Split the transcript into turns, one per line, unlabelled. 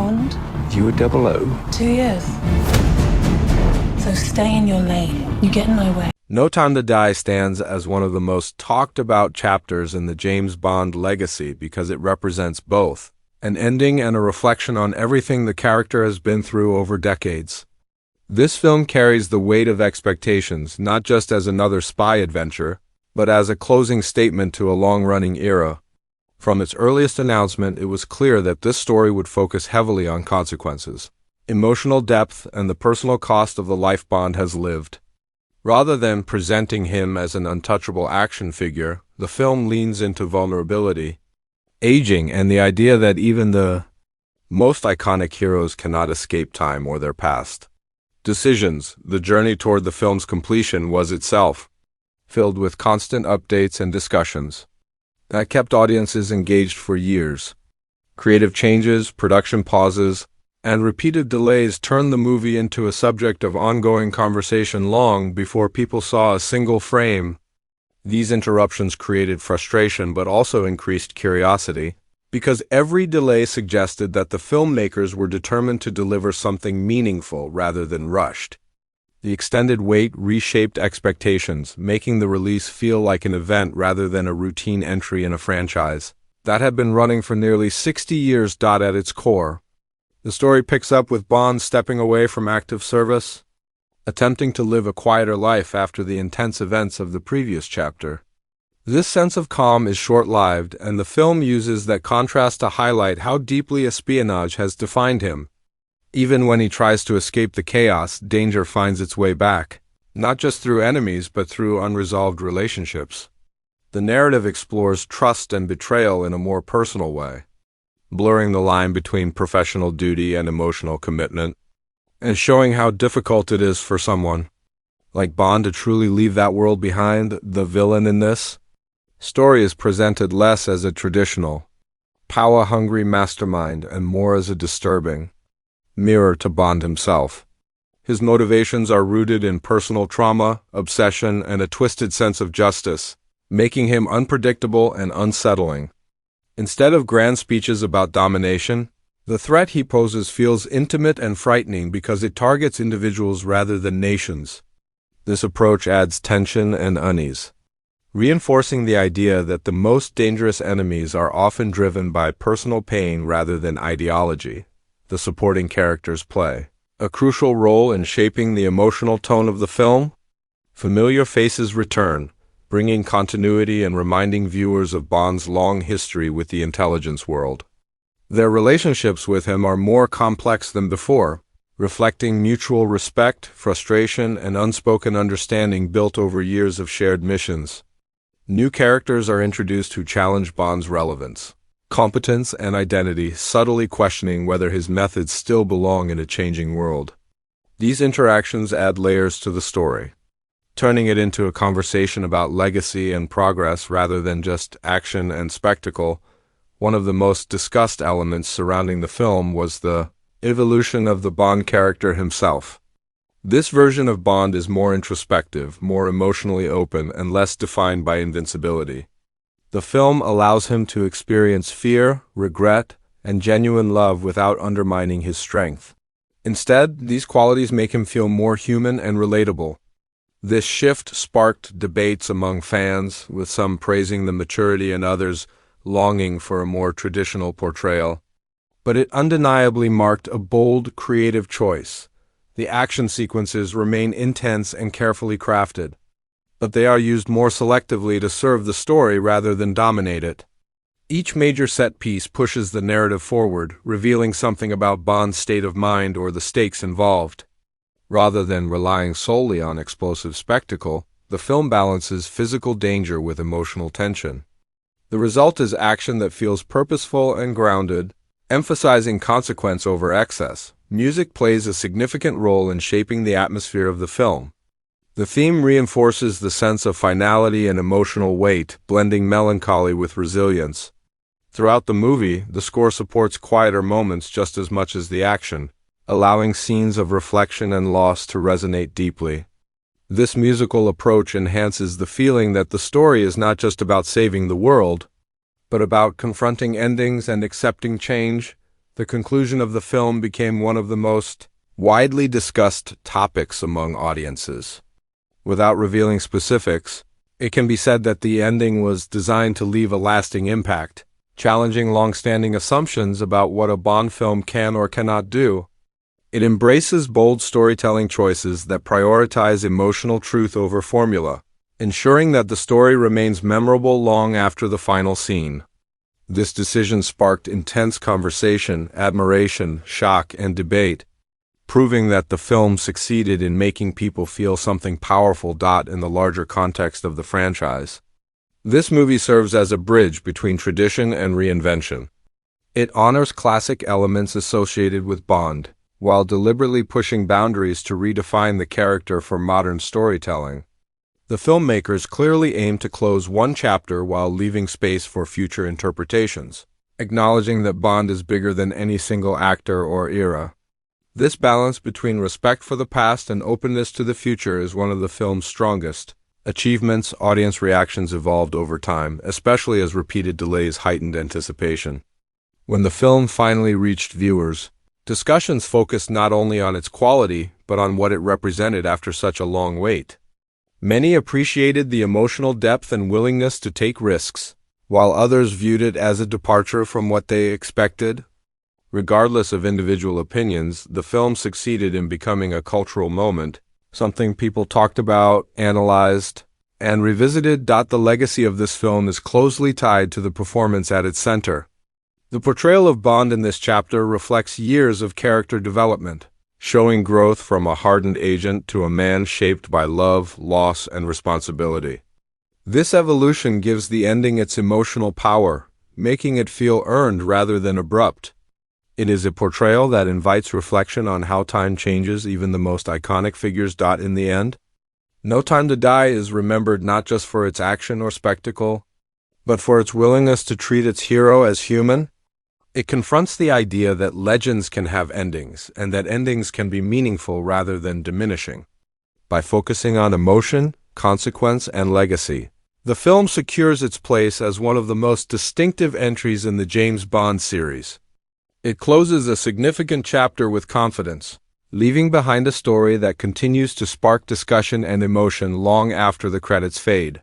Bond?
You were 00.
2 years. So stay in your lane. You get in my way.
No Time to Die stands as one of the most talked about chapters in the James Bond legacy because it represents both an ending and a reflection on everything the character has been through over decades. This film carries the weight of expectations, not just as another spy adventure, but as a closing statement to a long-running era. From its earliest announcement, it was clear that this story would focus heavily on consequences, emotional depth, and the personal cost of the life Bond has lived. Rather than presenting him as an untouchable action figure, the film leans into vulnerability, aging, and the idea that even the most iconic heroes cannot escape time or their past. Decisions, the journey toward the film's completion was itself filled with constant updates and discussions that kept audiences engaged for years. Creative changes, production pauses, and repeated delays turned the movie into a subject of ongoing conversation long before people saw a single frame. These interruptions created frustration but also increased curiosity, because every delay suggested that the filmmakers were determined to deliver something meaningful rather than rushed. The extended wait reshaped expectations, making the release feel like an event rather than a routine entry in a franchise that had been running for nearly 60 years. At its core, the story picks up with Bond stepping away from active service, attempting to live a quieter life after the intense events of the previous chapter. This sense of calm is short-lived, and the film uses that contrast to highlight how deeply espionage has defined him. Even when he tries to escape the chaos, danger finds its way back, not just through enemies but through unresolved relationships. The narrative explores trust and betrayal in a more personal way, blurring the line between professional duty and emotional commitment, and showing how difficult it is for someone like Bond to truly leave that world behind. The villain in this story is presented less as a traditional, power-hungry mastermind and more as a disturbing mirror to Bond himself. His motivations are rooted in personal trauma, obsession, and a twisted sense of justice, making him unpredictable and unsettling. Instead of grand speeches about domination, the threat he poses feels intimate and frightening because it targets individuals rather than nations. This approach adds tension and unease, reinforcing the idea that the most dangerous enemies are often driven by personal pain rather than ideology. The supporting characters play a crucial role in shaping the emotional tone of the film. Familiar faces return, bringing continuity and reminding viewers of Bond's long history with the intelligence world. Their relationships with him are more complex than before, reflecting mutual respect, frustration, and unspoken understanding built over years of shared missions. New characters are introduced who challenge Bond's relevance, competence, and identity, subtly questioning whether his methods still belong in a changing world. These interactions add layers to the story, turning it into a conversation about legacy and progress rather than just action and spectacle. One of the most discussed elements surrounding the film was the evolution of the Bond character himself. This version of Bond is more introspective, more emotionally open, and less defined by invincibility. The film allows him to experience fear, regret, and genuine love without undermining his strength. Instead, these qualities make him feel more human and relatable. This shift sparked debates among fans, with some praising the maturity and others longing for a more traditional portrayal. But it undeniably marked a bold, creative choice. The action sequences remain intense and carefully crafted, but they are used more selectively to serve the story rather than dominate it. Each major set piece pushes the narrative forward, revealing something about Bond's state of mind or the stakes involved. Rather than relying solely on explosive spectacle, the film balances physical danger with emotional tension. The result is action that feels purposeful and grounded, emphasizing consequence over excess. Music plays a significant role in shaping the atmosphere of the film. The theme reinforces the sense of finality and emotional weight, blending melancholy with resilience. Throughout the movie, the score supports quieter moments just as much as the action, allowing scenes of reflection and loss to resonate deeply. This musical approach enhances the feeling that the story is not just about saving the world, but about confronting endings and accepting change. The conclusion of the film became one of the most widely discussed topics among audiences. Without revealing specifics, it can be said that the ending was designed to leave a lasting impact, challenging long-standing assumptions about what a Bond film can or cannot do. It embraces bold storytelling choices that prioritize emotional truth over formula, ensuring that the story remains memorable long after the final scene. This decision sparked intense conversation, admiration, shock, and debate, proving that the film succeeded in making people feel something powerful in the larger context of the franchise. This movie serves as a bridge between tradition and reinvention. It honors classic elements associated with Bond, while deliberately pushing boundaries to redefine the character for modern storytelling. The filmmakers clearly aim to close one chapter while leaving space for future interpretations, acknowledging that Bond is bigger than any single actor or era. This balance between respect for the past and openness to the future is one of the film's strongest achievements. Audience reactions evolved over time, especially as repeated delays heightened anticipation. When the film finally reached viewers, discussions focused not only on its quality, but on what it represented after such a long wait. Many appreciated the emotional depth and willingness to take risks, while others viewed it as a departure from what they expected. Regardless of individual opinions, the film succeeded in becoming a cultural moment, something people talked about, analyzed, and revisited. The legacy of this film is closely tied to the performance at its center. The portrayal of Bond in this chapter reflects years of character development, showing growth from a hardened agent to a man shaped by love, loss, and responsibility. This evolution gives the ending its emotional power, making it feel earned rather than abrupt. It is a portrayal that invites reflection on how time changes even the most iconic figures. In the end, No Time to Die is remembered not just for its action or spectacle, but for its willingness to treat its hero as human. It confronts the idea that legends can have endings, and that endings can be meaningful rather than diminishing. By focusing on emotion, consequence, and legacy, the film secures its place as one of the most distinctive entries in the James Bond series. It closes a significant chapter with confidence, leaving behind a story that continues to spark discussion and emotion long after the credits fade.